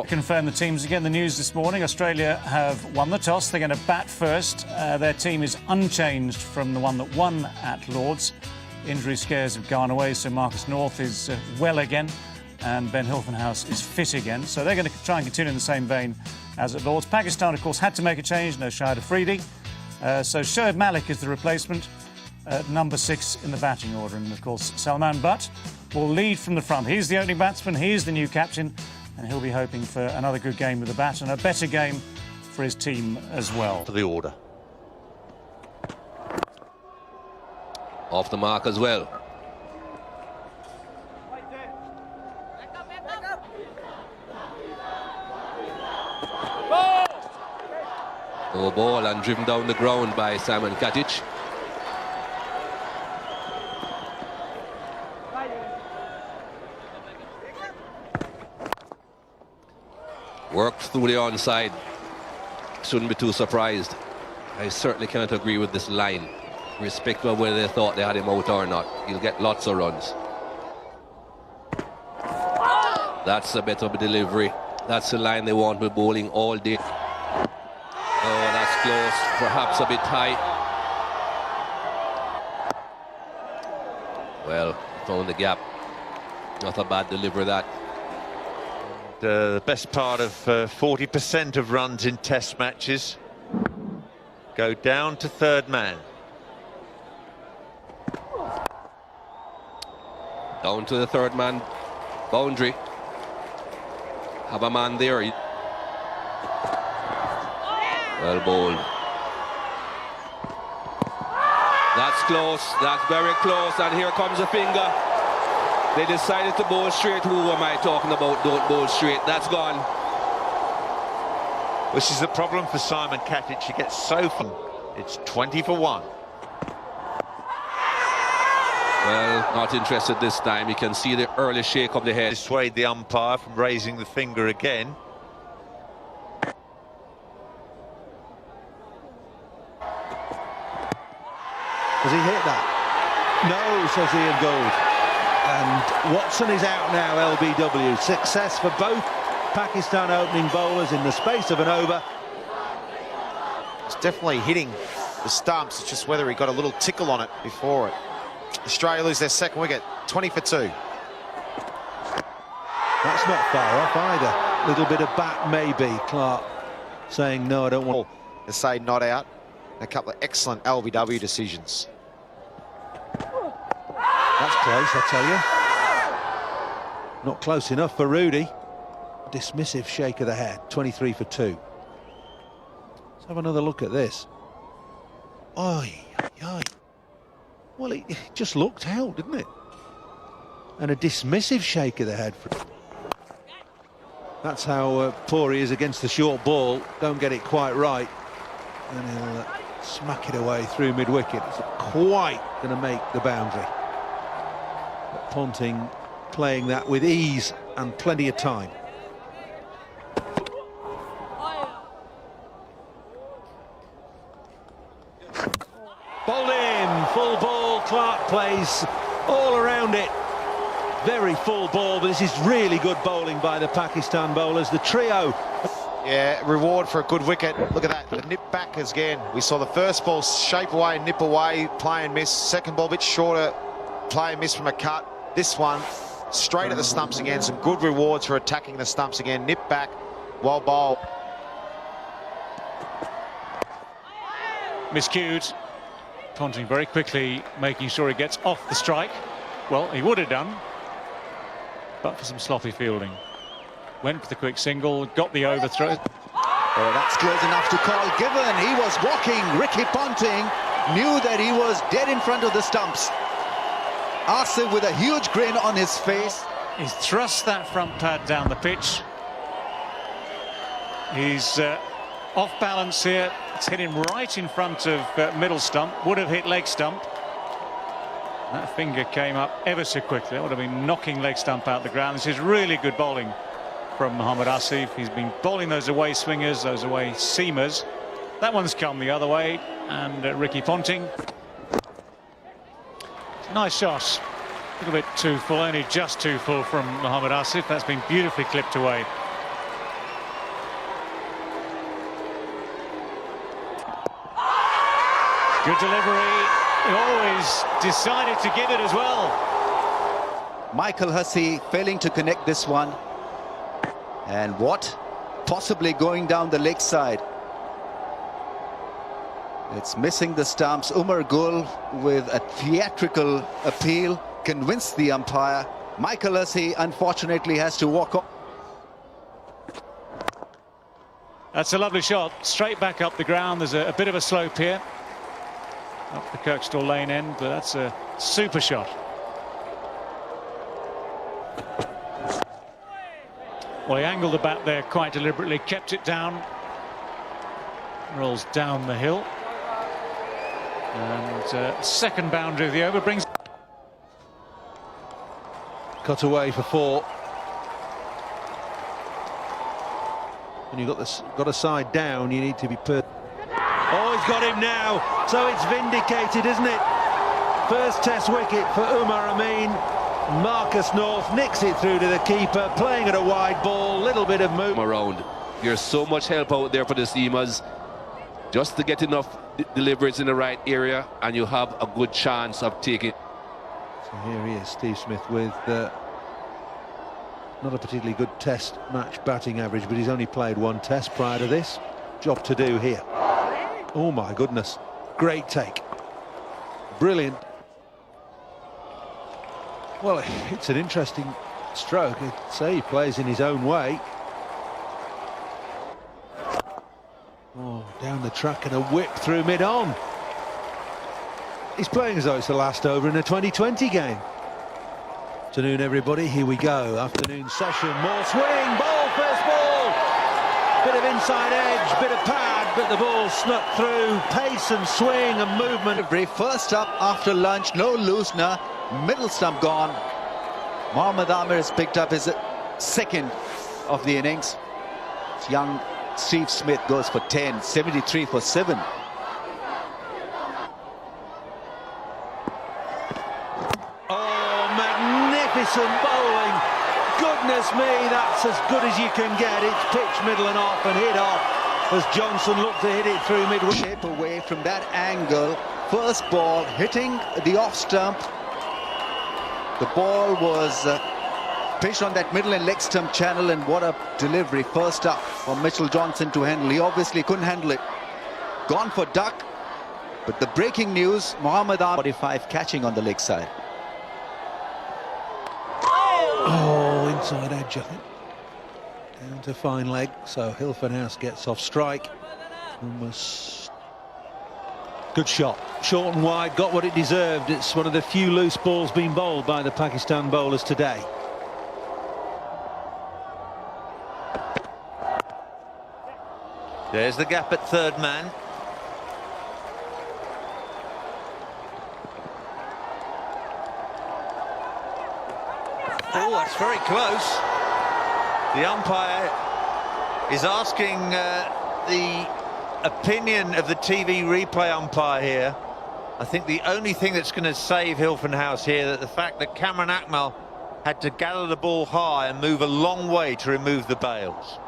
Confirm the teams again. The news this morning: Australia have won the toss. They're going to bat first. Their team is unchanged from the one that won at Lords. Injury scares have gone away, so Marcus North is well again, and Ben Hilfenhaus is fit again. So they're going to try and continue in the same vein as at Lords. Pakistan, of course, had to make a change. No Shahid Afridi. So Shoaib Malik is the replacement, number 6 in the batting order. And, of course, Salman Butt will lead from the front. He's the opening batsman. He's the new captain. And he'll be hoping for another good game with the bat and a better game for his team as well. For the order. Off the mark as well. No ball and driven down the ground by Simon Katic. Worked through the onside. Shouldn't be too surprised. I certainly cannot agree with this line. Irrespective of whether they thought they had him out or not, he'll get lots of runs. That's a bit of a delivery. That's the line they want with bowling all day. Oh, that's close. Perhaps a bit high. Well, found the gap. Not a bad delivery, that. The best part of 40% of runs in test matches go down to third man. Down to the third man boundary. Have a man there. Well bowled. That's close. That's very close. And here comes a finger. They decided to bowl straight. Who am I talking about? Don't bowl straight. That's gone. This is the problem for Simon Katic. He gets so far. It's 20 for 1. Well, not interested this time. You can see the early shake of the head. Dissuade the umpire from raising the finger again. Does he hit that? No, says Ian Gould. And Watson is out now, LBW. Success for both Pakistan opening bowlers in the space of an over. It's definitely hitting the stumps. It's just whether he got a little tickle on it before it. Australia lose their second wicket, 20 for 2. That's not far off either. Little bit of bat maybe. Clark saying no, I don't want to say not out. A couple of excellent LBW decisions. That's close, I tell you. Not close enough for Rudy. Dismissive shake of the head. 23 for 2. Let's have another look at this. Oi, oi. Well, it just looked out, didn't it? And a dismissive shake of the head. That's how poor he is against the short ball. Don't get it quite right. And he'll smack it away through mid-wicket. It's not quite going to make the boundary. But Ponting playing that with ease and plenty of time. Bowled in, full ball. Clark plays all around it. Very full ball, but this is really good bowling by the Pakistan bowlers. The trio. Yeah, reward for a good wicket. Look at that, the nip back again. We saw the first ball shape away, nip away, play and miss. Second ball a bit shorter, play and miss from a cut. This one, straight at the stumps again. Some good rewards for attacking the stumps again. Nip back, well bowled. Miscued. Ponting very quickly making sure he gets off the strike. Well, he would have done, but for some sloppy fielding. Went for the quick single, got the overthrow. Oh, that's close enough to call given. He was walking. Ricky Ponting knew that he was dead in front of the stumps. Asif with a huge grin on his face. He's thrust that front pad down the pitch. He's off balance here. It's hit him right in front of middle stump. Would have hit leg stump. That finger came up ever so quickly. That would have been knocking leg stump out the ground. This is really good bowling from Mohammed Asif. He's been bowling those away swingers, those away seamers. That one's come the other way, and Ricky Ponting. Nice shot. A little bit too full, only just too full from Mohammed Asif. That's been beautifully clipped away. Good delivery. He always decided to give it as well. Michael Hussey failing to connect this one. And what? Possibly going down the leg side. It's missing the stumps. Umar Gul with a theatrical appeal convinced the umpire. Michael Hussey unfortunately has to walk off. That's a lovely shot. Straight back up the ground. There's a bit of a slope here. Up the Kirkstall Lane end, but that's a super shot. Well, he angled the bat there quite deliberately, kept it down. Rolls down the hill. And second boundary of the over brings... Cut away for 4. When you've got a side down, you need to be per... Oh, he's got him now. So it's vindicated, isn't it? First test wicket for Umar Amir. Marcus North nicks it through to the keeper, playing at a wide ball, little bit of movement around. There's so much help out there for the seamers. Just to get enough deliveries in the right area, and you have a good chance of taking. So here he is, Steve Smith, with not a particularly good test match batting average, but he's only played 1 test prior to this. Job to do here. Oh my goodness, great take. Brilliant. Well, it's an interesting stroke. I'd say he plays in his own way. Oh, down the track and a whip through mid-on. He's playing as though it's the last over in a 2020 game. Afternoon, everybody. Here we go. Afternoon session. More swing. Ball, first ball. Bit of inside edge, bit of pad, but the ball snuck through. Pace and swing and movement. First up after lunch, no loosener. Middle stump gone. Mohammed Amir has picked up his second of the innings. Young Steve Smith goes for 10, 73 for 7. Oh, magnificent bowling. Goodness me, that's as good as you can get. It's pitch, middle and off and hit off as Johnson looked to hit it through mid. Shape away from that angle. First ball hitting the off stump. The ball was pitched on that middle and leg stump channel, and what a delivery first up for Mitchell Johnson to handle. He obviously couldn't handle it. Gone for duck, but the breaking news, Mohammed Amir 45 catching on the leg side. Oh, inside edge, I think. Down to fine leg, so Hilford House gets off strike. Almost. Good shot, short and wide, got what it deserved. It's one of the few loose balls being bowled by the Pakistan bowlers today. There's the gap at third man. Oh, that's very close. The umpire is asking the opinion of the TV replay umpire here. I think the only thing that's going to save Hilford House here is the fact that Cameron Akmal had to gather the ball high and move a long way to remove the bails.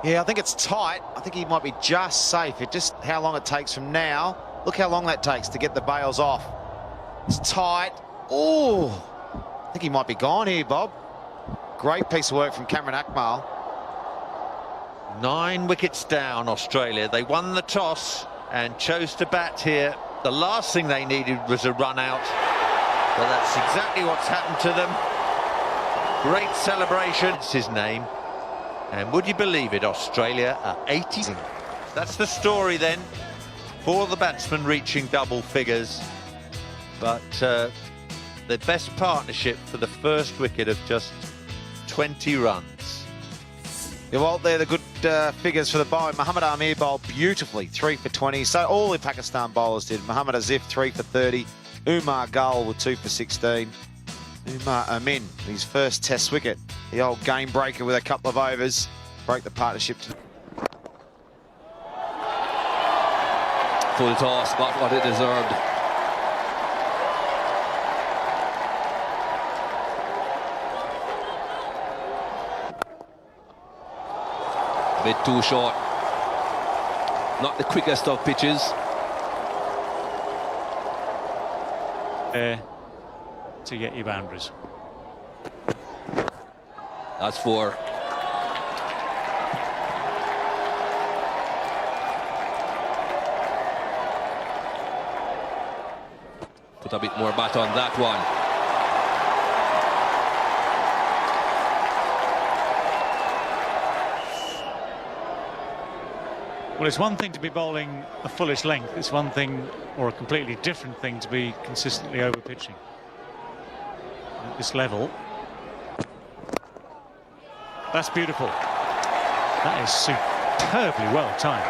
Yeah, I think it's tight. I think he might be just safe. It's just how long it takes from now. Look how long that takes to get the bails off. It's tight. Oh, I think he might be gone here, Bob. Great piece of work from Cameron Akmal. 9 wickets down, Australia. They won the toss and chose to bat here. The last thing they needed was a run out, but that's exactly what's happened to them. Great celebration. It's his name. And would you believe it, Australia are 80. That's the story then, for the batsmen reaching double figures. But the best partnership for the first wicket of just 20 runs. Yeah, well, they're the good figures for the bowling. Mohammed Amir bowled beautifully, 3 for 20. So all the Pakistan bowlers did. Mohammed Asif, 3 for 30. Umar Gul with 2 for 16. Umar Amir, his first test wicket. The old game breaker with a couple of overs. Broke the partnership. Full toss, got what it deserved. A bit too short. Not the quickest of pitches. there to get your boundaries. That's 4. Put a bit more bat on that one. Well, it's one thing to be bowling a fullish length. It's one thing, or a completely different thing, to be consistently over pitching at this level. That's beautiful. That is superbly well timed.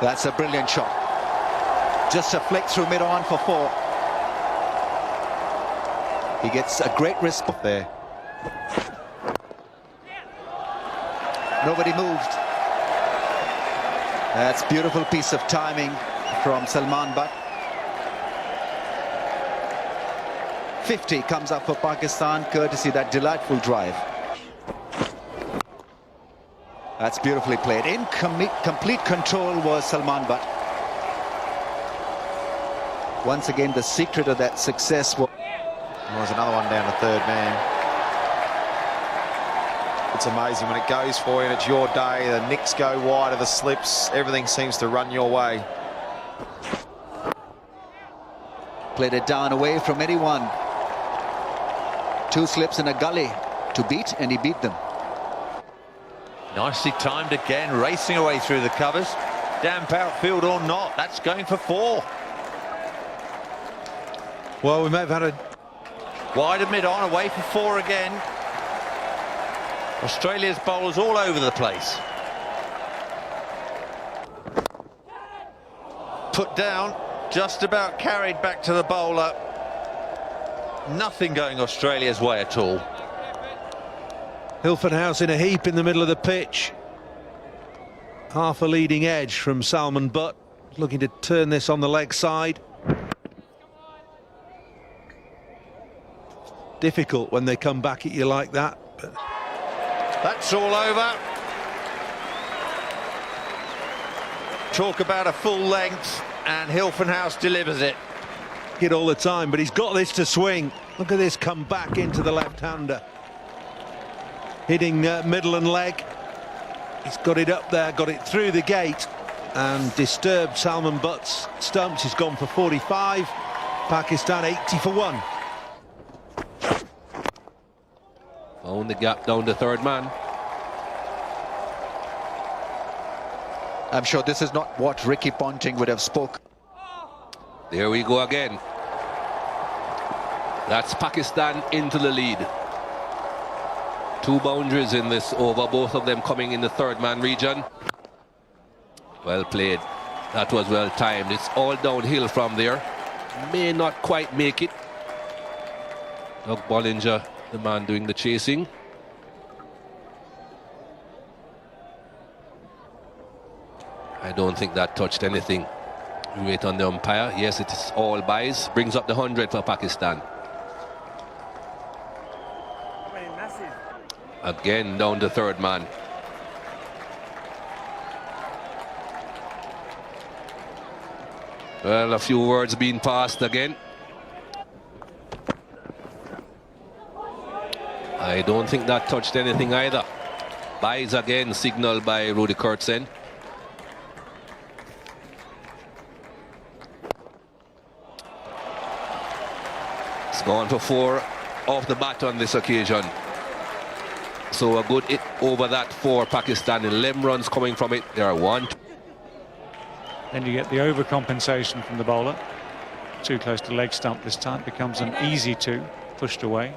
That's a brilliant shot. Just a flick through mid-on for 4. He gets a great response there. Nobody moved. That's a beautiful piece of timing from Salman Butt. 50 comes up for Pakistan, courtesy that delightful drive. That's beautifully played. In complete control was Salman Butt. Once again, the secret of that success was... There's another one down to third man. It's amazing when it goes for you and it's your day. The nicks go wider, the slips, everything seems to run your way. Played it down away from anyone. 2 slips in a gully to beat, and he beat them. Nicely timed again, racing away through the covers. Damp outfield or not, that's going for 4. Well, we may have had a... Wide of mid-on, away for 4 again. Australia's bowlers all over the place. Put down, just about carried back to the bowler. Nothing going Australia's way at all. Hilfenhaus in a heap in the middle of the pitch. Half a leading edge from Salman Butt, looking to turn this on the leg side. Difficult when they come back at you like that. But... That's all over. Talk about a full length, and Hilfenhaus delivers it. It all the time, but he's got this to swing. Look at this come back into the left-hander. Hitting middle and leg. He's got it up there, got it through the gate, and disturbed Salman Butt's stumps. He's gone for 45. Pakistan 80 for 1. Found the gap down the third man. I'm sure this is not what Ricky Ponting would have spoken. There we go again. That's Pakistan into the lead. 2 boundaries in this over, both of them coming in the third man region. Well played. That was well timed. It's all downhill from there. May not quite make it. Doug Bollinger, the man doing the chasing. I don't think that touched anything. We wait on the umpire. Yes, it is all buys. Brings up the 100 for Pakistan. Again down the third man. Well, a few words being passed again. I don't think that touched anything either. Buys again, signaled by Rudy Kurtzen. It's gone for 4 off the bat on this occasion. So a good hit over that for Pakistan. 11 runs coming from it. There are 1. Then you get the overcompensation from the bowler. Too close to leg stump this time. Becomes an easy 2, pushed away.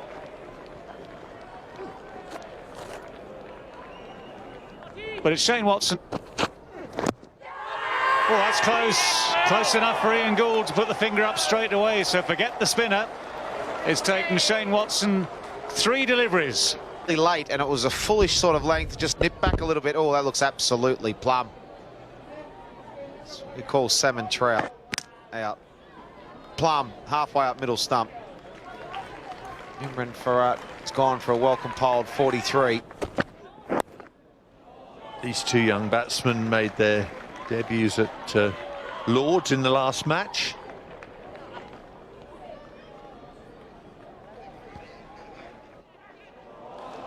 But it's Shane Watson. Oh, that's close. Close enough for Ian Gould to put the finger up straight away. So forget the spinner. It's taken Shane Watson 3 deliveries. Late, and it was a foolish sort of length, just nip back a little bit. Oh, that looks absolutely plumb. That's what we call salmon trout. Out. Plumb, halfway up middle stump. Imran Farhat has gone for a well-compiled 43. These 2 young batsmen made their debuts at Lords in the last match.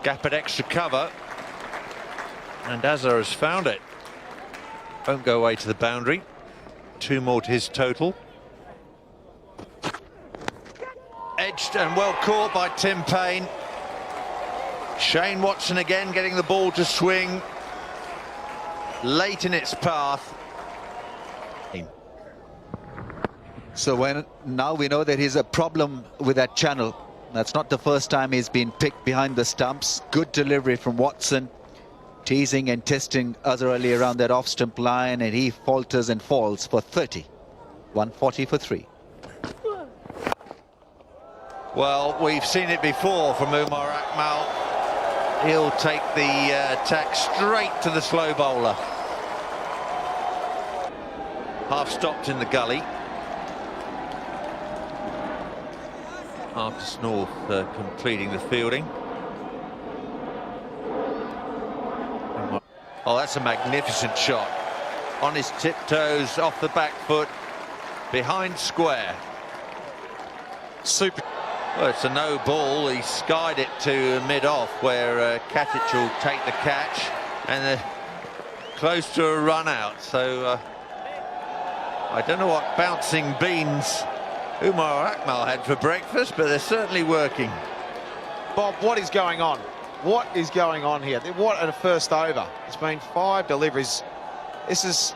Gap at extra cover, and Azhar has found it. Won't go away to the boundary. 2 more to his total. Edged and well caught by Tim Payne. Shane Watson again getting the ball to swing late in its path. So now we know that he's a problem with that channel. That's not the first time he's been picked behind the stumps. Good delivery from Watson, teasing and testing Azhar Ali around that off-stump line, and he falters and falls for 30. 140 for 3. Well, we've seen it before from Umar Akmal. He'll take the attack straight to the slow bowler. Half stopped in the gully. Marcus North completing the fielding. Oh, that's a magnificent shot. On his tiptoes, off the back foot, behind square. Super. Well, it's a no ball. He skied it to mid-off, where Katic will take the catch, and close to a run out. So I don't know what bouncing beans Umar Akmal had for breakfast, but they're certainly working. Bob, what is going on? What is going on here? What at a first over? It's been 5 deliveries. Here's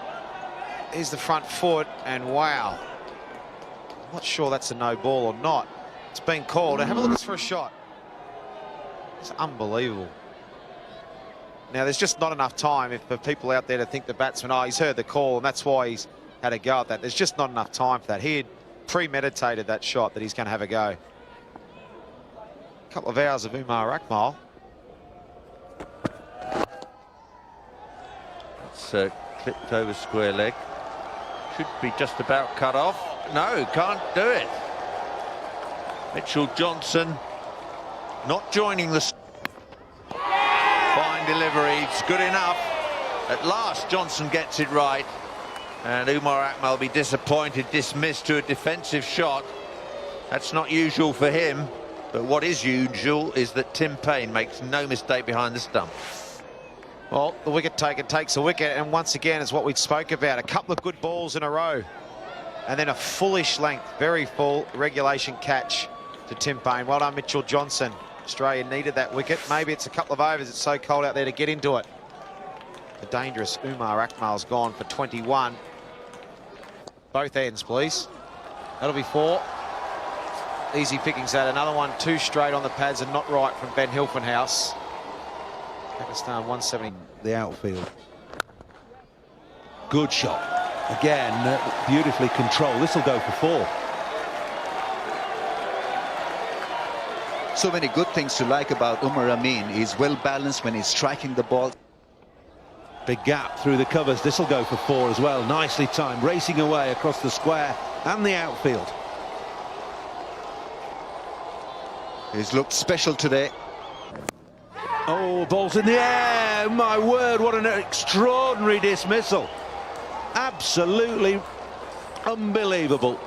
the front foot, and wow. I'm not sure that's a no ball or not. It's been called. And have a look for a shot. It's unbelievable. Now, there's just not enough time for people out there to think the batsman, oh, he's heard the call, and that's why he's had a go at that. There's just not enough time for that. He had premeditated that shot that he's going to have a go. A couple of hours of Umar Akmal. It's clipped over square leg. Should be just about cut off. No, can't do it. Mitchell Johnson not joining the... Fine delivery, it's good enough. At last, Johnson gets it right. And Umar Akmal will be disappointed, dismissed to a defensive shot. That's not usual for him. But what is usual is that Tim Payne makes no mistake behind the stump. Well, the wicket taker takes a wicket, and once again, is what we spoke about. A couple of good balls in a row. And then a fullish length, very full regulation catch to Tim Payne. Well done, Mitchell Johnson. Australia needed that wicket. Maybe it's a couple of overs. It's so cold out there to get into it. The dangerous Umar Akmal's gone for 21. Both ends, please. That'll be 4. Easy pickings that. Another one, 2 straight on the pads and not right from Ben Hilfenhaus. Pakistan 170. The outfield. Good shot. Again, beautifully controlled. This will go for 4. So many good things to like about Umar Amin. He's well balanced when he's striking the ball. Big gap through the covers. This will go for 4 as well. Nicely timed, racing away across the square and the outfield. He's looked special today. Oh, ball's in the air. My word, what an extraordinary dismissal. Absolutely unbelievable.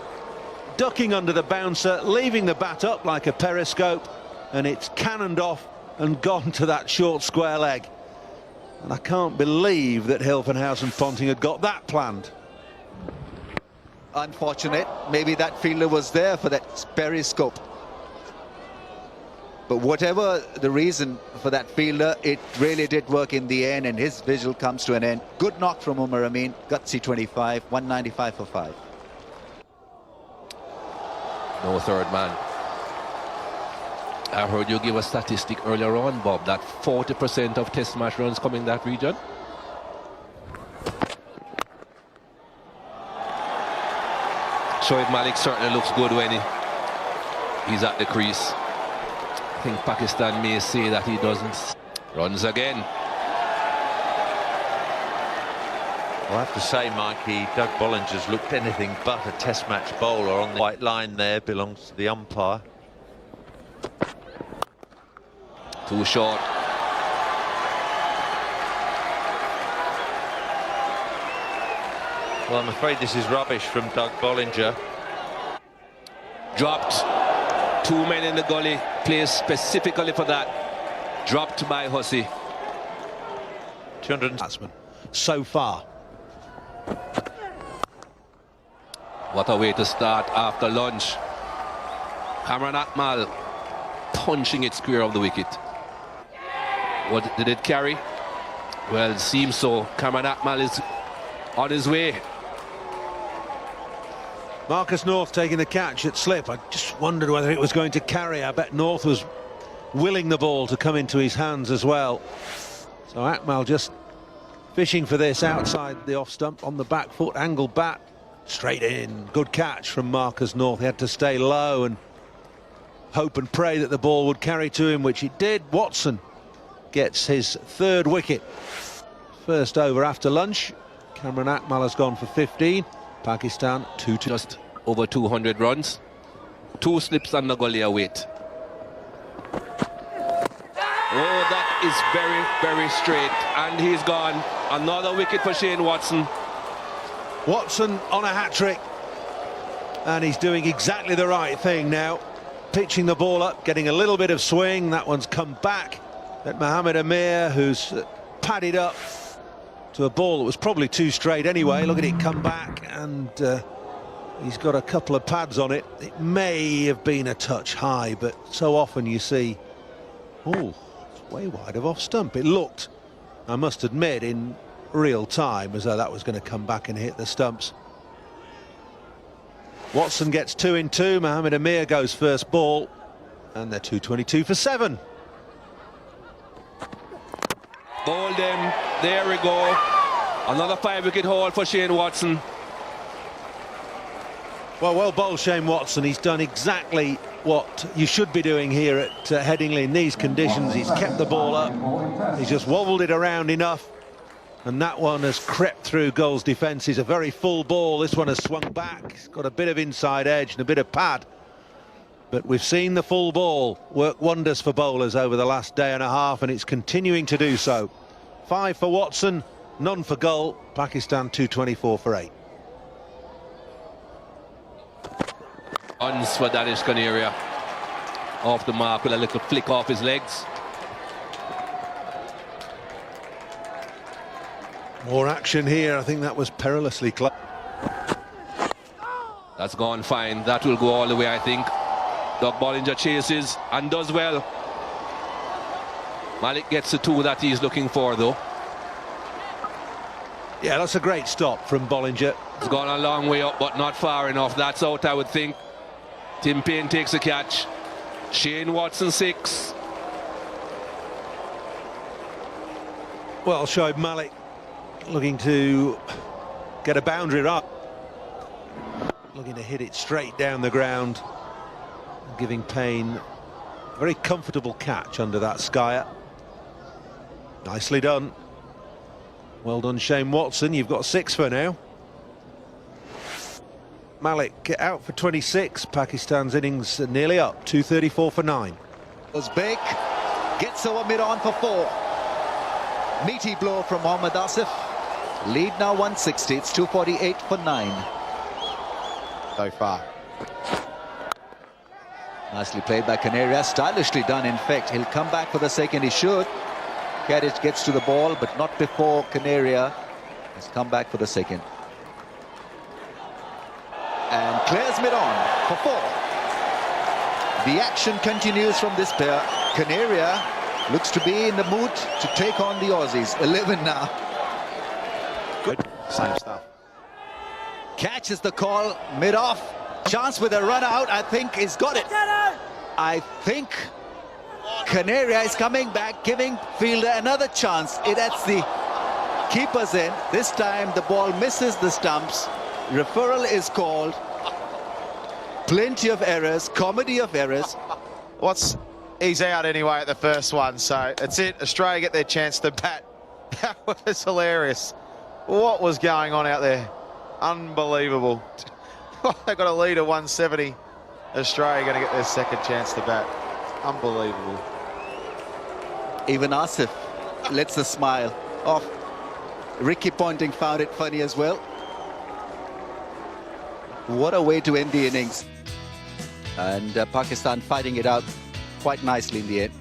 Ducking under the bouncer, leaving the bat up like a periscope, and it's cannoned off and gone to that short square leg. And I can't believe that Hilfenhaus and Ponting had got that planned. Unfortunate. Maybe that fielder was there for that periscope. But whatever the reason for that fielder, it really did work in the end, and his vigil comes to an end. Good knock from Umar Amin. Gutsy 25, 195 for 5. No third man. I heard you give a statistic earlier on, Bob, that 40% of test match runs come in that region. Shoaib Malik certainly looks good when he's at the crease. I think Pakistan may say that he doesn't. Runs again. Well, I have to say, Mikey, Doug Bollinger's looked anything but a test match bowler. On the white line there, belongs to the umpire. Too short. Well, I'm afraid this is rubbish from Doug Bollinger. Dropped. 2 men in the gully, placed specifically for that. Dropped by Hussey. 200 batsman so far. What a way to start after lunch. Cameron Atmal punching it square of the wicket. What did it carry? Well, it seems so. Cameron Atmal is on his way. Marcus North taking the catch at slip. I just wondered whether it was going to carry. I bet North was willing the ball to come into his hands as well. So Atmal just fishing for this outside the off stump on the back foot, angle bat, straight in. Good catch from Marcus North. He had to stay low and hope and pray that the ball would carry to him, which it did. Watson gets his 3rd wicket. First over after lunch. Cameron Atmal has gone for 15. Pakistan 2-2. Just over 200 runs. 2 slips on the gully await. Oh, that is very, very straight. And he's gone. Another wicket for Shane Watson. Watson on a hat-trick. And he's doing exactly the right thing now. Pitching the ball up, getting a little bit of swing. That one's come back at Mohammed Amir, who's padded up to a ball that was probably too straight anyway. Look at it come back, and he's got a couple of pads on it. It may have been a touch high, but so often you see, oh, it's way wide of off stump. It looked, I must admit, in real time as though that was going to come back and hit the stumps. Watson gets 2 in 2. Mohammed Amir goes first ball, and they're 222 for 7. Bowled him. There we go. Another 5-wicket haul for Shane Watson. Well bowled Shane Watson. He's done exactly what you should be doing here at Headingley in these conditions. He's kept the ball up. He's just wobbled it around enough. And that one has crept through goal's defence. It's a very full ball. This one has swung back. It's got a bit of inside edge and a bit of pad. But we've seen the full ball work wonders for bowlers over the last day and a half, and it's continuing to do so. 5 for Watson, none for Gull. Pakistan 224 for 8. Runs for Danish Canaria. Off the mark with a little flick off his legs. More action here. I think that was perilously close. That's gone fine. That will go all the way, I think. Doug Bollinger chases and does well. Malik gets the 2 that he's looking for, though. Yeah, that's a great stop from Bollinger. It's gone a long way up, but not far enough. That's out, I would think. Tim Payne takes a catch. Shane Watson 6. Well, Shoaib Malik looking to get a boundary up. Looking to hit it straight down the ground. Giving Payne a very comfortable catch under that skyer. Nicely done. Well done, Shane Watson. You've got 6 for now. Malik out for 26. Pakistan's innings nearly up. 234 for 9. Was big. Gets over mid-on for 4. Meaty blow from Mohammed Asif. Lead now 160. It's 248 for 9. So far. Nicely played by Canaria. Stylishly done, in fact. He'll come back for the second. He should. Carriage gets to the ball, but not before Canaria has come back for the second. And clears mid-on for 4. The action continues from this pair. Canaria looks to be in the mood to take on the Aussies. 11 now. Good. Same stuff. Catches the call mid-off. Chance with a run out. I think he's got it. I think Canaria is coming back, giving fielder another chance. That's the keeper's end. This time the ball misses the stumps. Referral is called. Plenty of errors, comedy of errors. He's out anyway at the first one, so that's it. Australia get their chance to bat. That was hilarious. What was going on out there? Unbelievable. They got a lead of 170. Australia going to get their second chance to bat. Unbelievable. Even Asif lets the smile off. Ricky Ponting found it funny as well. What a way to end the innings. And Pakistan fighting it out quite nicely in the end.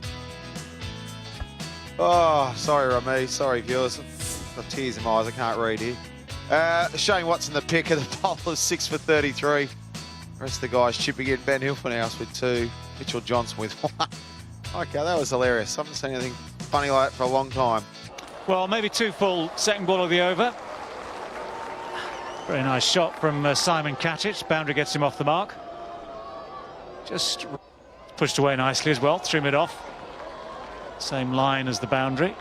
Oh, sorry, Rami. Sorry, viewers. I've got tears in my eyes. I can't read here. Shane Watson, the pick of the bowlers, 6 for 33. The rest of the guys chipping in. Ben Hilfenhaus with 2. Mitchell Johnson with 1. Okay, that was hilarious. I haven't seen anything funny like that for a long time. Well, maybe 2 full second ball of the over. Very nice shot from Simon Katic. Boundary gets him off the mark. Just pushed away nicely as well, threw mid off. Same line as the boundary.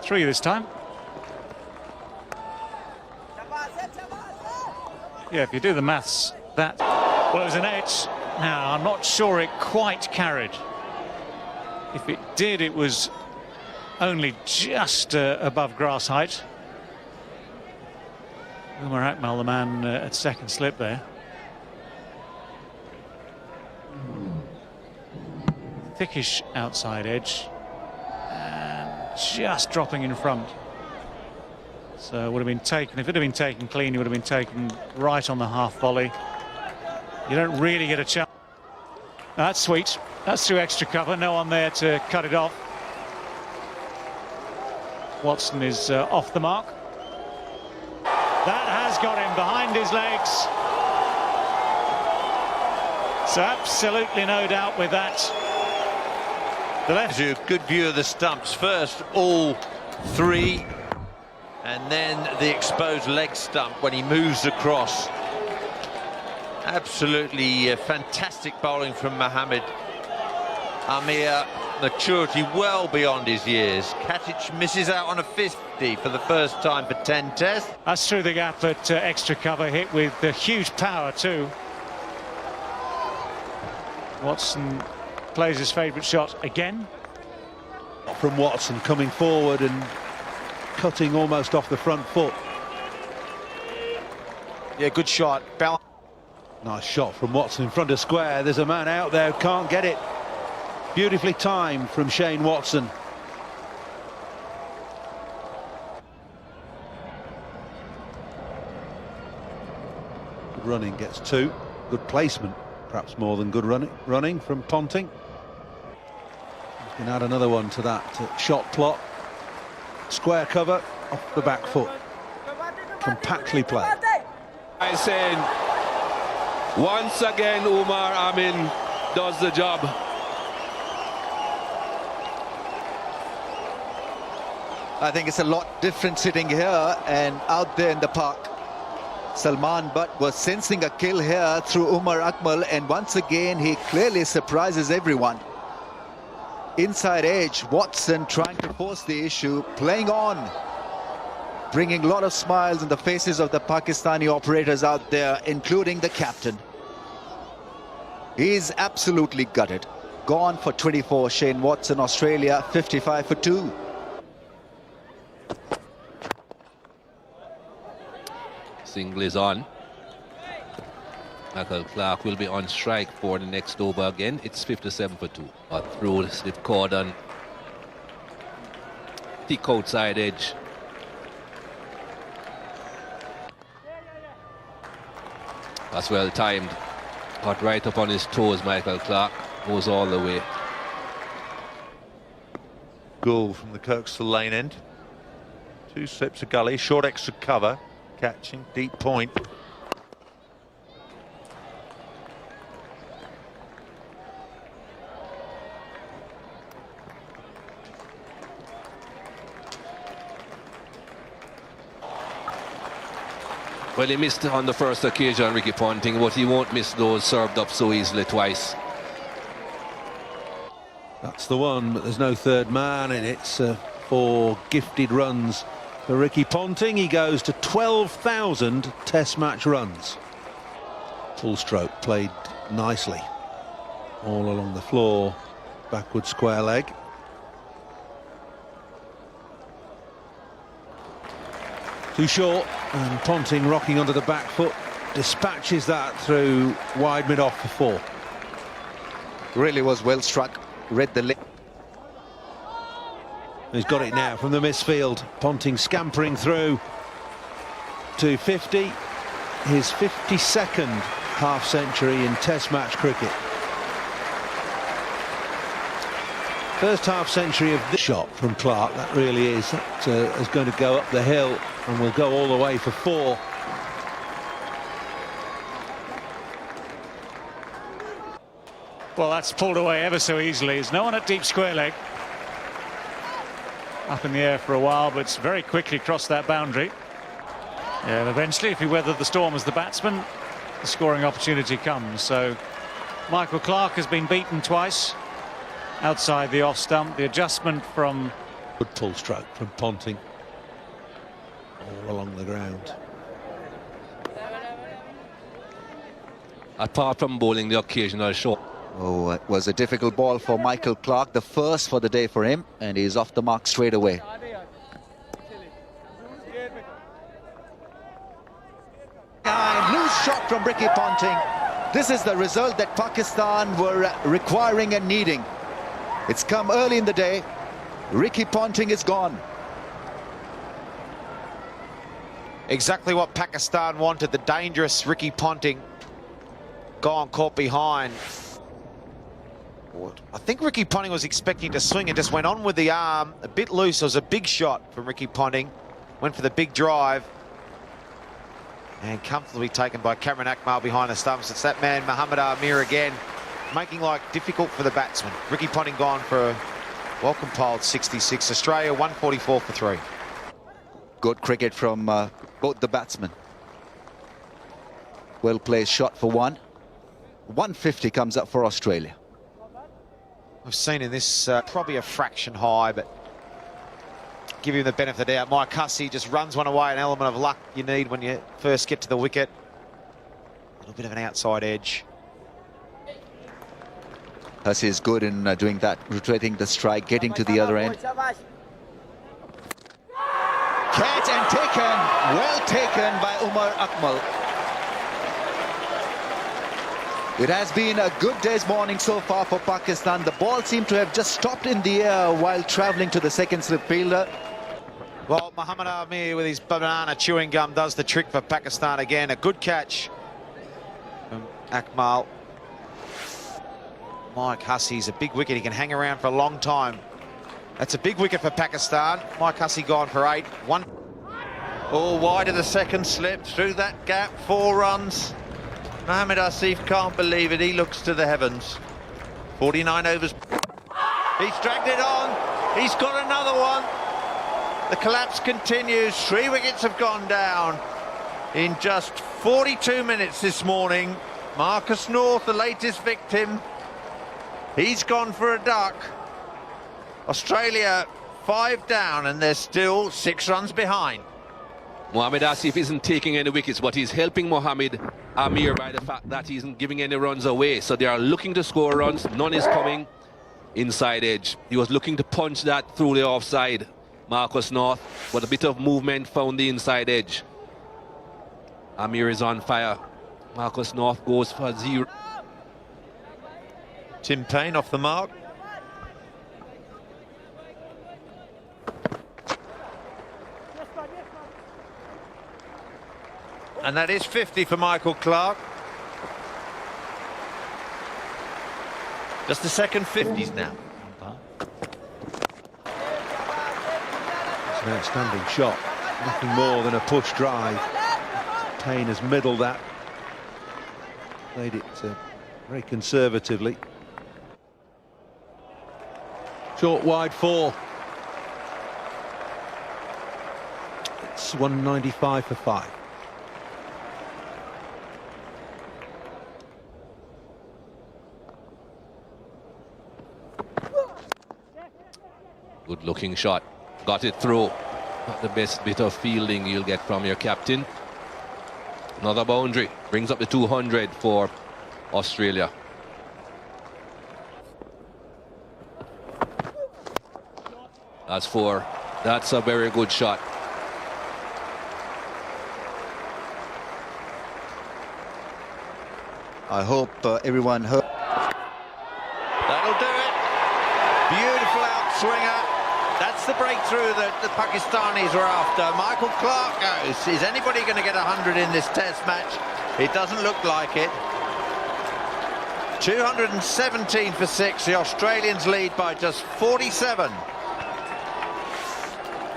3 this time. Yeah, if you do the maths, that was an edge. Now, I'm not sure it quite carried. If it did, it was only just above grass height. Umar Akmal, the man at second slip there. Thickish outside edge. And just dropping in front. So would have been taken, if it had been taken clean, it would have been taken right on the half volley. You don't really get a chance. That's sweet. That's through extra cover. No one there to cut it off. Watson is off the mark. That has got him behind his legs. So absolutely no doubt with that. The left. A good view of the stumps. First, all 3, and then the exposed leg stump when he moves across. Absolutely fantastic bowling from Mohammed Amir. Maturity well beyond his years. Katic misses out on a 50 for the first time for 10 tests. That's through the gap at extra cover, hit with huge power too. Watson plays his favourite shot again. From Watson coming forward and cutting almost off the front foot. Yeah, good shot. Nice shot from Watson in front of square. There's a man out there who can't get it. Beautifully timed from Shane Watson. Good running gets 2. Good placement, perhaps more than good running from Ponting. You can add another one to that shot plot. Square cover off the back foot. Compactly played. I said, once again, Umar Amir does the job. I think it's a lot different sitting here and out there in the park. Salman Butt was sensing a kill here through Umar Akmal, and once again he clearly surprises everyone. Inside edge, Watson trying to force the issue, playing on, bringing a lot of smiles on the faces of the Pakistani operators out there, including the captain. He's absolutely gutted. Gone for 24, Shane Watson, Australia, 55 for 2. Single is on. Michael Clark will be on strike for the next over again. It's 57 for 2. A through the slip cordon. Thick outside edge. That's well timed. Got right up on his toes, Michael Clark. Goes all the way. Goal from the Kirksville lane end. 2 slips of gully, short extra cover. Catching, deep point. Well, he missed on the first occasion, Ricky Ponting, but he won't miss those served up so easily twice. That's the one, but there's no third man in it. 4 gifted runs for Ricky Ponting. He goes to 12,000 test match runs. Full stroke played nicely. All along the floor, backward square leg. Too short, and Ponting rocking onto the back foot. Dispatches that through wide mid-off for 4. Really was well struck. Read the leg. He's got it now from the misfield. Ponting scampering through. to 50, his 52nd half-century in Test match cricket. First half-century of this shot from Clark, that really is. That is going to go up the hill and will go all the way for 4. Well, that's pulled away ever so easily. There's no one at deep square leg. Up in the air for a while, but it's very quickly crossed that boundary. Yeah, and eventually, if he weathered the storm as the batsman, the scoring opportunity comes. So Michael Clark has been beaten twice outside the off stump. The adjustment from... Good pull stroke from Ponting all along the ground. Apart from bowling the occasional shot. Oh, it was a difficult ball for Michael Clark, the first for the day for him, and he's off the mark straight away. Loose shot from Ricky Ponting. This is the result that Pakistan were requiring and needing. It's come early in the day. Ricky Ponting is gone. Exactly what Pakistan wanted, the dangerous Ricky Ponting. Gone, caught behind. I think Ricky Ponting was expecting to swing and just went on with the arm. A bit loose. It was a big shot from Ricky Ponting. Went for the big drive. And comfortably taken by Cameron Akmal behind the stumps. It's that man, Mohammed Amir, again, making life difficult for the batsman. Ricky Ponting gone for a well-compiled 66. Australia 144 for 3. Good cricket from both the batsmen. Well-placed shot for 1. 150 comes up for Australia. We've seen in this probably a fraction high, but give him the benefit of the doubt. Mike Hussey just runs one away, an element of luck you need when you first get to the wicket. A little bit of an outside edge. Hussey is good in doing that, rotating the strike, getting to the other end. Catch and taken, well taken by Umar Akmal. It has been a good day's morning so far for Pakistan. The ball seemed to have just stopped in the air while travelling to the second slip fielder. Well, Mohammed Amir with his banana chewing gum does the trick for Pakistan again. A good catch from Akmal. Mike Hussey's a big wicket. He can hang around for a long time. That's a big wicket for Pakistan. Mike Hussey gone for 8. 1. All wide of the second slip, through that gap, 4 runs. Mohammed Asif can't believe it. He looks to the heavens. 49 overs. He's dragged it on. He's got another one. The collapse continues. 3 wickets have gone down in just 42 minutes this morning. Marcus North, the latest victim. He's gone for a duck. Australia 5 down, and they're still 6 runs behind. Mohammed Asif isn't taking any wickets, but he's helping Mohammed Amir by the fact that he isn't giving any runs away. So they are looking to score runs. None is coming inside edge. He was looking to punch that through the offside, Marcus North, but a bit of movement found the inside edge. Amir is on fire. Marcus North goes for 0. Tim Payne off the mark. And that is 50 for Michael Clark. Just the second 50s now. It's an outstanding shot. Nothing more than a push drive. Payne has middled that. Played it very conservatively. Short wide 4. It's 195 for 5. Good looking shot. Got it through. Not the best bit of fielding you'll get from your captain. Another boundary. Brings up the 200 for Australia. That's 4. That's a very good shot. I hope everyone heard. That'll do it. Beautiful outswinger. That's the breakthrough that the Pakistanis were after. Michael Clark goes. Is anybody going to get 100 in this test match? It doesn't look like it. 217 for 6. The Australians lead by just 47.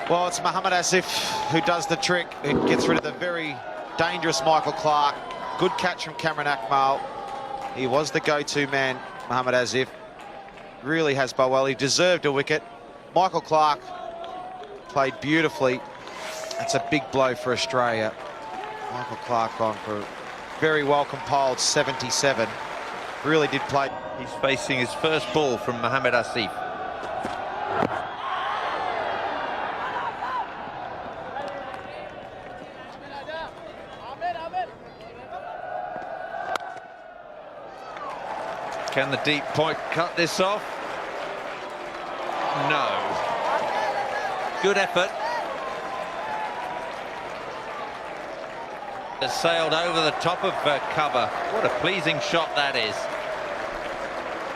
Well, it's Mohammed Asif who does the trick. Who gets rid of the very dangerous Michael Clark. Good catch from Cameron Akmal. He was the go-to man, Mohammed Asif. Really has bowled well. He deserved a wicket. Michael Clark played beautifully. That's a big blow for Australia. Michael Clark on for a very well compiled 77. Really did play. He's facing his first ball from Mohammed Asif. Can the deep point cut this off? No. Good effort. Has sailed over the top of cover. What a pleasing shot that is.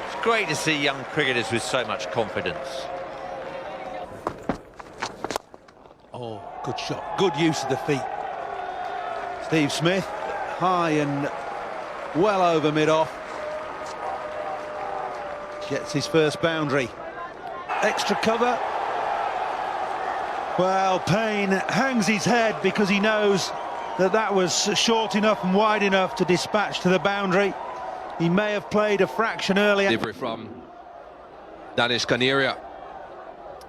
It's great to see young cricketers with so much confidence. Oh, good shot. Good use of the feet. Steve Smith, high and well over mid-off. Gets his first boundary. Extra cover. Well, Payne hangs his head because he knows that that was short enough and wide enough to dispatch to the boundary. He may have played a fraction earlier. Delivery from Danish Kanaria.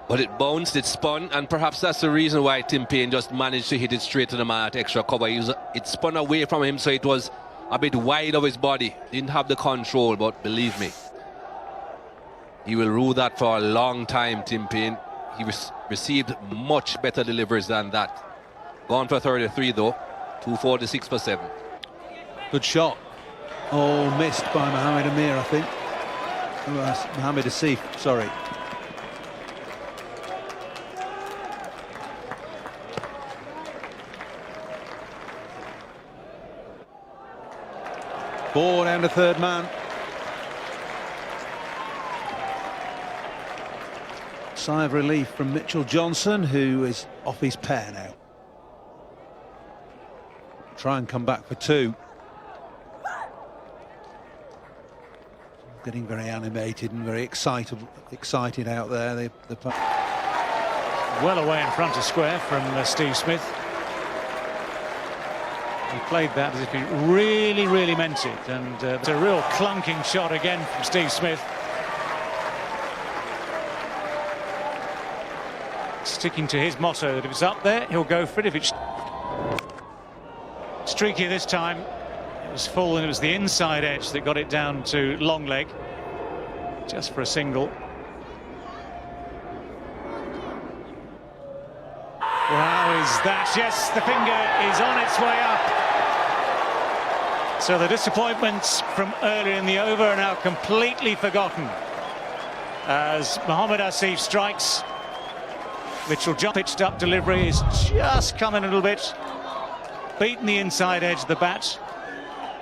But it bounced, it spun, and perhaps that's the reason why Tim Payne just managed to hit it straight to the man at extra cover. It spun away from him, so it was a bit wide of his body. Didn't have the control, but believe me, he will rule that for a long time, Tim Payne. He received much better deliveries than that. Gone for 33 though, 246 for 7. Good shot. Oh, missed by Mohammed Amir, I think. Mohammed Asif, sorry. Ball down to third man. Sigh of relief from Mitchell Johnson, who is off his pair now. Try and come back for 2. Getting very animated and very excited out there. Well away in front of square from Steve Smith. He played that as if he really, really meant it. And it's a real clunking shot again from Steve Smith. Sticking to his motto that if it's up there, he'll go for it. If it's streaky this time, it was full and it was the inside edge that got it down to long leg, just for a single. Wow, is that? Yes, the finger is on its way up. So the disappointments from earlier in the over are now completely forgotten as Mohammed Asif strikes. Mitchell John pitched up delivery is just coming a little bit. Beaten the inside edge of the bat.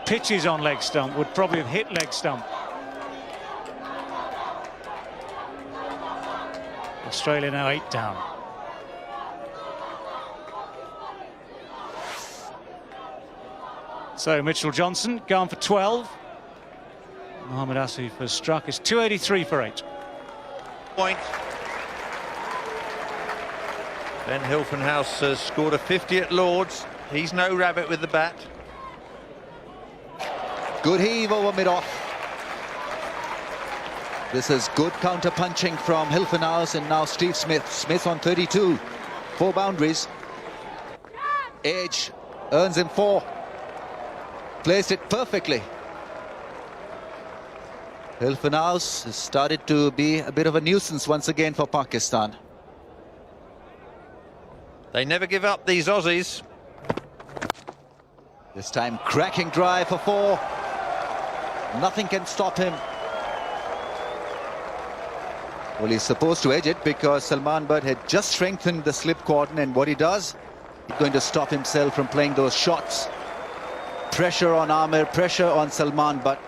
Pitches on leg stump, would probably have hit leg stump. Australia now 8 down. So Mitchell Johnson gone for 12. Mohammed Asif has struck. It's 283 for 8. Point. Ben Hilfenhaus has scored a 50 at Lord's. He's no rabbit with the bat. Good heave over mid-off. This is good counter-punching from Hilfenhaus, and now Steve Smith. Smith on 32. 4 boundaries. Edge earns him 4. Placed it perfectly. Hilfenhaus has started to be a bit of a nuisance once again for Pakistan. They never give up, these Aussies. This time cracking drive for 4. Nothing can stop him. Well, he's supposed to edge it because Salman Butt had just strengthened the slip cordon, and what he does, he's going to stop himself from playing those shots. Pressure on Amir, pressure on Salman Butt.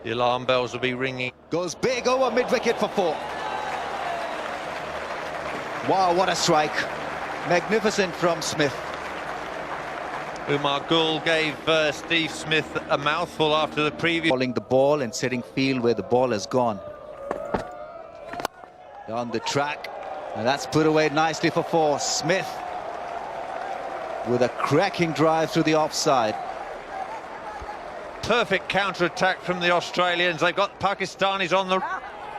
The alarm bells will be ringing. Goes big over mid-wicket for 4. Wow, what a strike. Magnificent from Smith. Umar Gul gave Steve Smith a mouthful after the previous. Calling the ball and setting field where the ball has gone. Down the track. And that's put away nicely for 4. Smith with a cracking drive through the offside. Perfect counter-attack from the Australians. They've got Pakistanis on the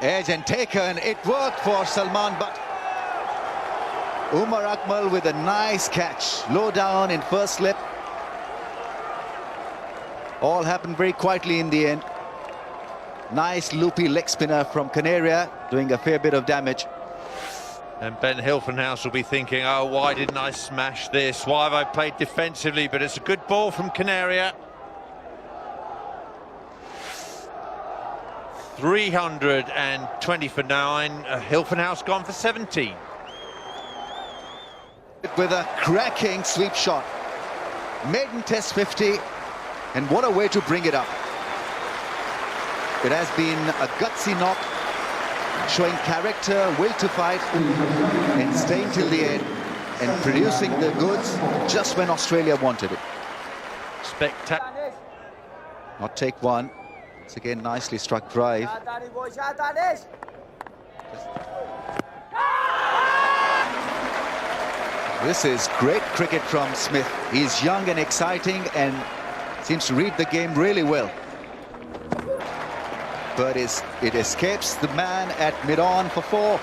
edge and taken. It worked for Salman, but Umar Akmal with a nice catch. Low down in first slip. All happened very quietly in the end. Nice loopy leg spinner from Canaria, doing a fair bit of damage. And Ben Hilfenhaus will be thinking, oh, why didn't I smash this? Why have I played defensively? But it's a good ball from Canaria. 320 for 9. Hilfenhaus gone for 17. With a cracking sweep shot. Maiden test 50. And what a way to bring it up. It has been a gutsy knock, showing character, will to fight, and staying till the end, and producing the goods just when Australia wanted it. Spectacular. Not take one. It's again nicely struck drive. This is great cricket from Smith. He's young and exciting and seems to read the game really well. But it escapes the man at mid-on for 4.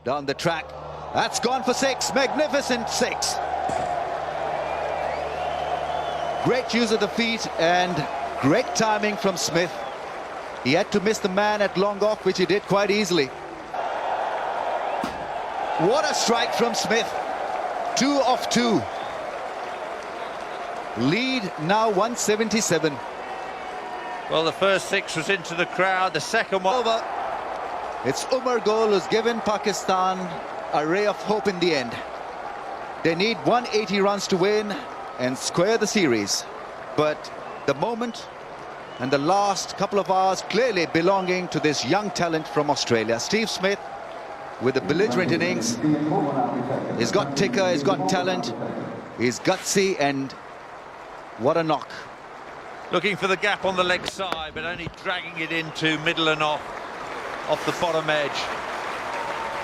Down the track. That's gone for 6. Magnificent 6. Great use of the feet and great timing from Smith. He had to miss the man at long off, which he did quite easily. What a strike from Smith. 2 of 2. Lead now 177. Well, the first 6 was into the crowd. The second one over. It's Umar Gul who's given Pakistan a ray of hope in the end. They need 180 runs to win and square the series. But the moment and the last couple of hours clearly belonging to this young talent from Australia. Steve Smith with a belligerent innings. He's got ticker, he's got talent, he's gutsy, and what a knock. looking for the gap on the leg side, but only dragging it into middle and off the bottom edge.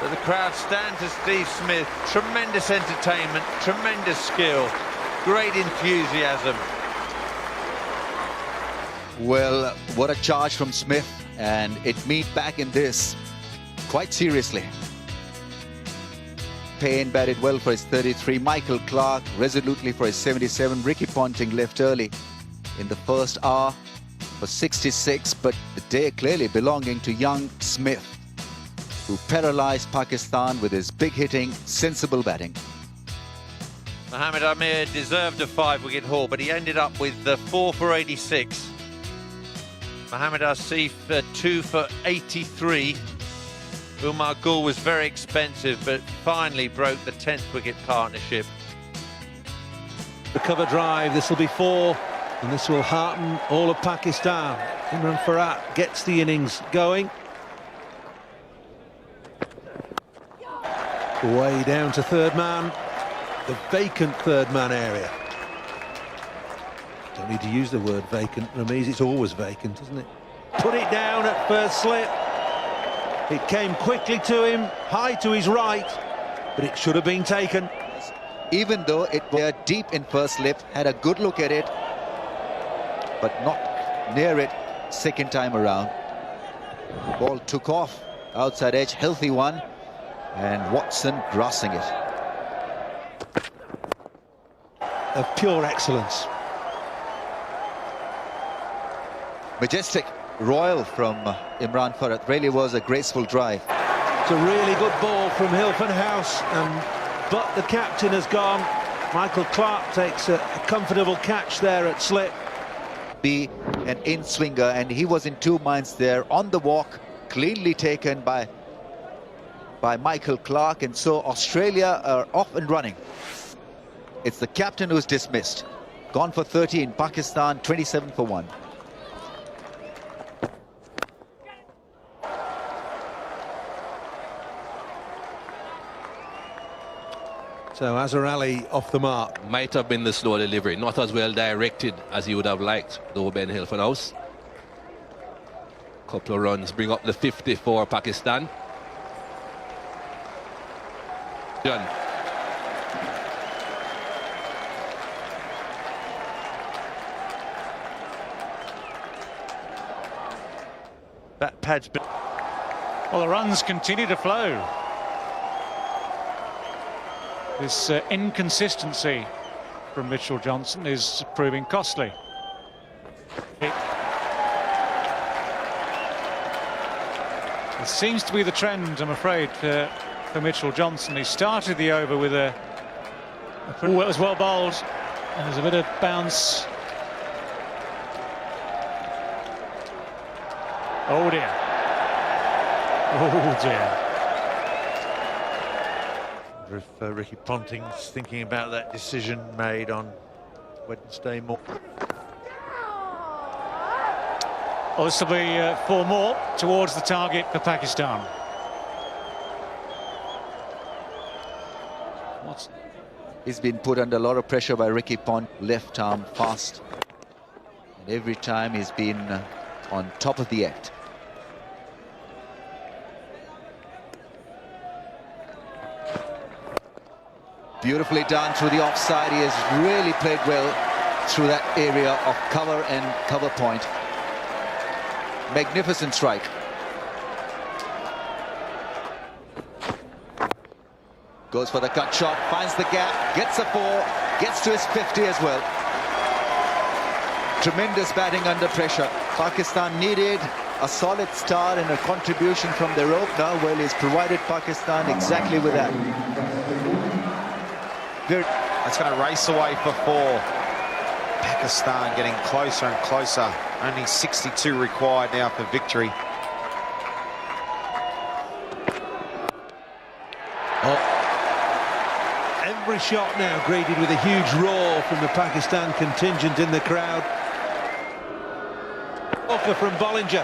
But the crowd stand to Steve Smith. Tremendous entertainment, tremendous skill, great enthusiasm. Well, what a charge from Smith, and it meet back in this quite seriously. Payne batted well for his 33. Michael Clarke resolutely for his 77. Ricky Ponting left early in the first hour for 66, but the day clearly belonging to young Smith, who paralysed Pakistan with his big hitting, sensible batting. Mohammed Amir deserved a 5-wicket haul, but he ended up with 4 for 86. Mohammed Asif 2 for 83. Umar Gul was very expensive, but finally broke the 10th wicket partnership. The cover drive, this will be 4, and this will hearten all of Pakistan. Imran Farhat gets the innings going. Way down to third man, the vacant third man area. Don't need to use the word vacant, Ramiz, it's always vacant, isn't it? Put it down at first slip. It came quickly to him, high to his right, but it should have been taken. Even though it was deep in first slip, had a good look at it, but not near it second time around. Ball took off, outside edge, healthy one, and Watson grassing it. Of pure excellence. Majestic, royal from Imran Farhat. Really was a graceful drive. It's a really good ball from Hilfenhaus, but the captain has gone. Michael Clarke takes a comfortable catch there at slip. Be an in-swinger, and he was in two minds there. On the walk, cleanly taken by Michael Clarke, and so Australia are off and running. It's the captain who's dismissed. gone for 13. Pakistan 27 for 1. So Azhar Ali off the mark. Might have been the slow delivery, not as well directed as he would have liked, though Ben Hilfenhaus. Couple of runs bring up the 50 for Pakistan. Done. That pad's been... Well, the runs continue to flow. This inconsistency from Mitchell Johnson is proving costly. It seems to be the trend, I'm afraid, for Mitchell Johnson. He started the over with it was well bowled, and there's a bit of bounce. Oh dear. Oh dear. If Ricky Ponting's thinking about that decision made on Wednesday morning. Well, this will be 4 more towards the target for Pakistan. He's been put under a lot of pressure by Ricky Pont, left arm fast. And every time he's been on top of the act. Beautifully done through the offside. He has really played well through that area of cover and cover point. Magnificent strike. Goes for the cut shot, finds the gap, gets a 4, gets to his 50 as well. Tremendous batting under pressure. Pakistan needed a solid start and a contribution from their opener. Well, he's provided Pakistan exactly with that. That's going to race away for 4. Pakistan getting closer and closer. Only 62 required now for victory. Every shot now greeted with a huge roar from the Pakistan contingent in the crowd. Offer from Bollinger,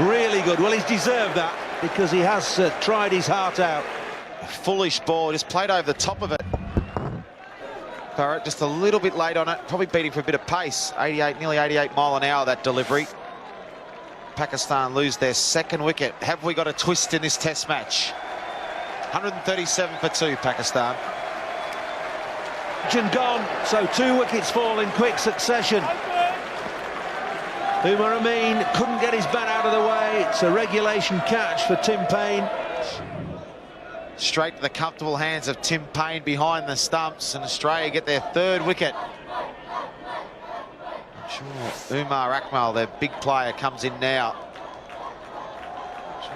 really good. Well, he's deserved that because he has tried his heart out. A foolish ball, just played over the top of it. Barrett just a little bit late on it, probably beating for a bit of pace. 88, nearly 88 mile an hour, that delivery. Pakistan lose their 2nd wicket. Have we got a twist in this test match? 137 for 2, Pakistan. Gone, so 2 wickets fall in quick succession. Umar Amir couldn't get his bat out of the way. It's a regulation catch for Tim Paine. Straight to the comfortable hands of Tim Paine behind the stumps, and Australia get their 3rd wicket. I'm sure Umar Akmal, their big player, comes in now.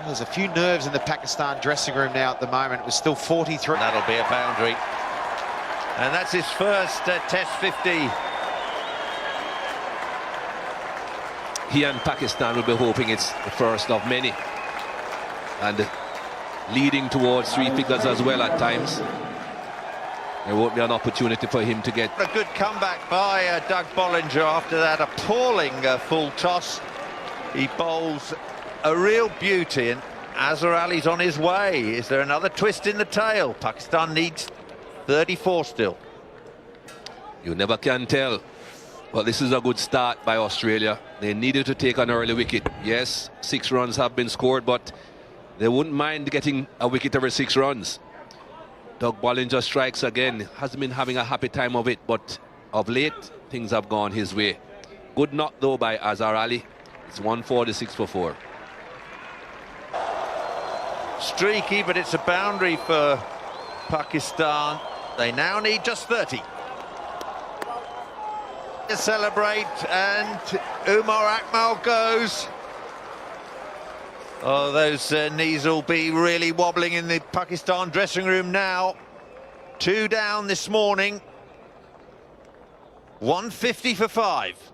There's a few nerves in the Pakistan dressing room now at the moment. It was still 43. That'll be a boundary. And that's his first Test 50. He and Pakistan will be hoping it's the first of many. And leading towards 3 figures as well at times. There won't be an opportunity for him to get... A good comeback by Doug Bollinger after that appalling full toss. He bowls a real beauty, and Azhar Ali's on his way. Is there another twist in the tail? Pakistan needs 34 still. You never can tell. But this is a good start by Australia. They needed to take an early wicket. Yes, 6 runs have been scored, but they wouldn't mind getting a wicket every 6 runs. Doug Bollinger strikes again. Hasn't been having a happy time of it, but of late, things have gone his way. Good knock, though, by Azhar Ali. It's 146 for 4. Streaky, but it's a boundary for Pakistan. They now need just 30. To celebrate, and Umar Akmal goes. Oh, those knees will be really wobbling in the Pakistan dressing room now. 2 down this morning. 150 for 5.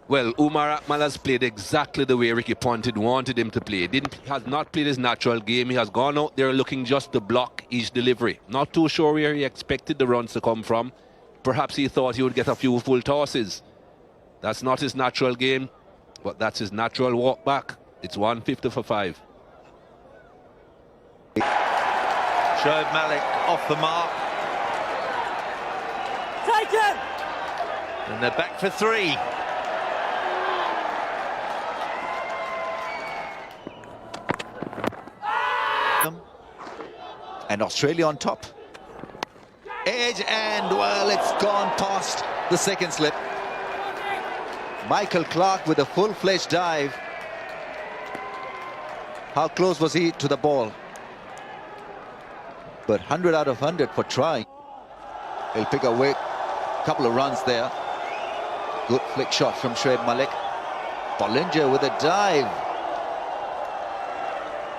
Well, Umar Akmal has played exactly the way Ricky Ponting wanted him to play. Has not played his natural game. He has gone out there looking just to block each delivery. Not too sure where he expected the runs to come from. Perhaps he thought he would get a few full tosses. That's not his natural game, but that's his natural walk back. It's 150 for 5. Shoaib Malik off the mark. Take it! And they're back for 3. And Australia on top. Edge, and well, it's gone past the second slip. Michael Clark with a full-fledged dive. How close was he to the ball? But 100 out of 100 for trying. He'll pick away a couple of runs there. Good flick shot from Shoaib Malik. Bollinger with a dive.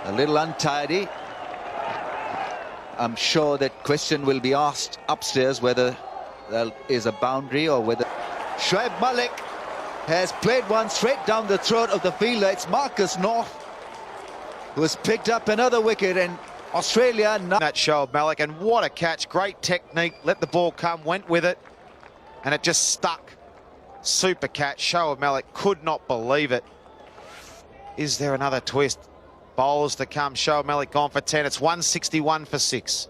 A little untidy. I'm sure that question will be asked upstairs whether there is a boundary or whether... Shoaib Malik has played one straight down the throat of the fielder. It's Marcus North who has picked up another wicket, and Australia... That Shoaib Malik, and what a catch. Great technique, let the ball come, went with it, and it just stuck. Super catch. Shoaib Malik could not believe it. Is there another twist? Bowlers to come. Shoaib Malik gone for 10. It's 161 for 6.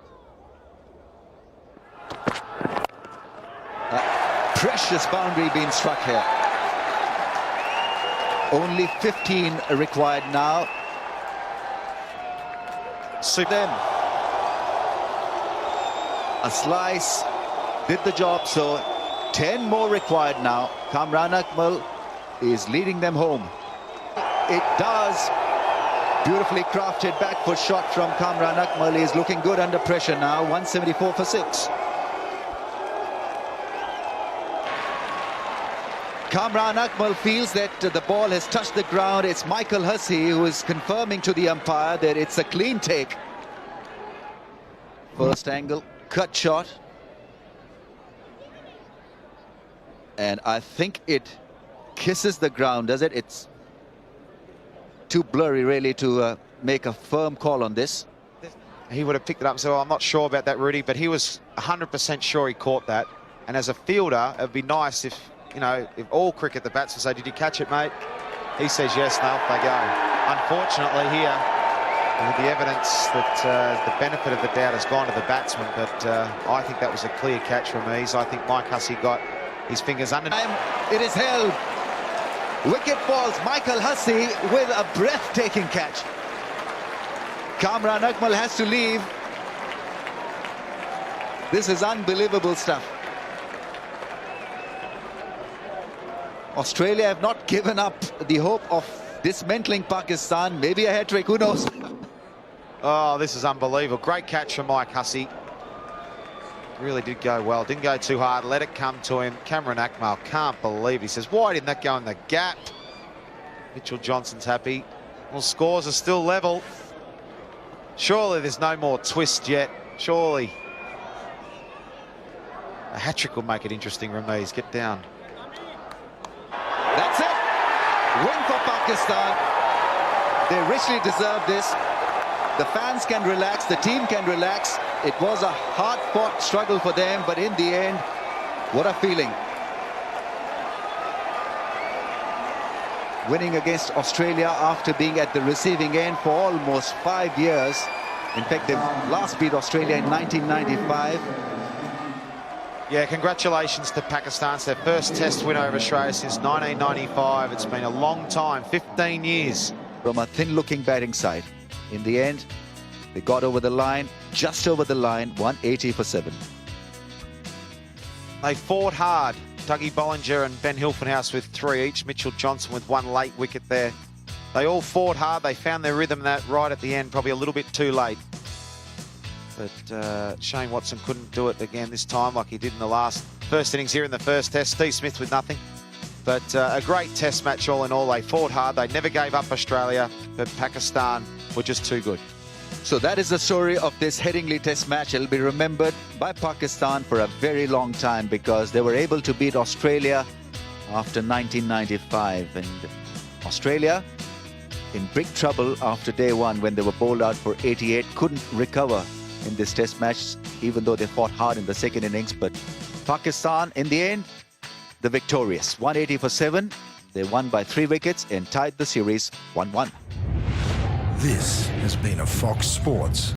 Precious boundary being struck here. Only 15 required now. Super. Them. A slice did the job, so 10 more required now. Kamran Akmal is leading them home. It does. Beautifully crafted back foot shot from Kamran Akmal. Is looking good under pressure now. 174 for 6. Kamran Akmal feels that the ball has touched the ground. It's Michael Hussey who is confirming to the umpire that it's a clean take. First angle, cut shot. And I think it kisses the ground, does it? It's too blurry really to make a firm call on this. He would have picked it up and said, well, I'm not sure about that, Rudy, but he was 100% sure he caught that. And as a fielder, it would be nice if, you know, if all cricket, the batsmen say, did you catch it, mate? He says yes, and off they go. Unfortunately here, with the evidence that the benefit of the doubt has gone to the batsman, but I think that was a clear catch from ease. I think Mike Hussey got his fingers under. It is held. Wicket falls. Michael Hussey with a breathtaking catch. Kamran Akmal has to leave. This is unbelievable stuff. Australia have not given up the hope of dismantling Pakistan. Maybe a hat-trick, who knows? Oh, this is unbelievable. Great catch from Mike Hussey. Really did go well. Didn't go too hard. Let it come to him. Kamran Akmal can't believe. He says, why didn't that go in the gap? Mitchell Johnson's happy. Well, scores are still level. Surely there's no more twist yet. Surely. A hat-trick will make it interesting, Ramiz. Get down. That's it. Win for Pakistan. They richly deserve this. The fans can relax. The team can relax. It was a hard-fought struggle for them, but in the end, what a feeling. Winning against Australia after being at the receiving end for almost 5 years. In fact, they last beat Australia in 1995. Yeah, congratulations to Pakistan. It's their first test win over Australia since 1995. It's been a long time, 15 years. From a thin-looking batting side. In the end, they got over the line, just over the line, 180 for 7. They fought hard. Dougie Bollinger and Ben Hilfenhaus with 3 each. Mitchell Johnson with 1 late wicket there. They all fought hard. They found their rhythm that right at the end, probably a little bit too late. But Shane Watson couldn't do it again this time like he did in the first innings here in the first test. Steve Smith with nothing. But a great test match all in all. They fought hard. They never gave up Australia, but Pakistan were just too good. So that is the story of this Headingley test match. It'll be remembered by Pakistan for a very long time because they were able to beat Australia after 1995. And Australia in big trouble after day one when they were bowled out for 88. Couldn't recover in this test match, even though they fought hard in the second innings. But Pakistan, in the end, the victorious. 180 for 7. They won by 3 wickets and tied the series 1-1. This has been a Fox Sports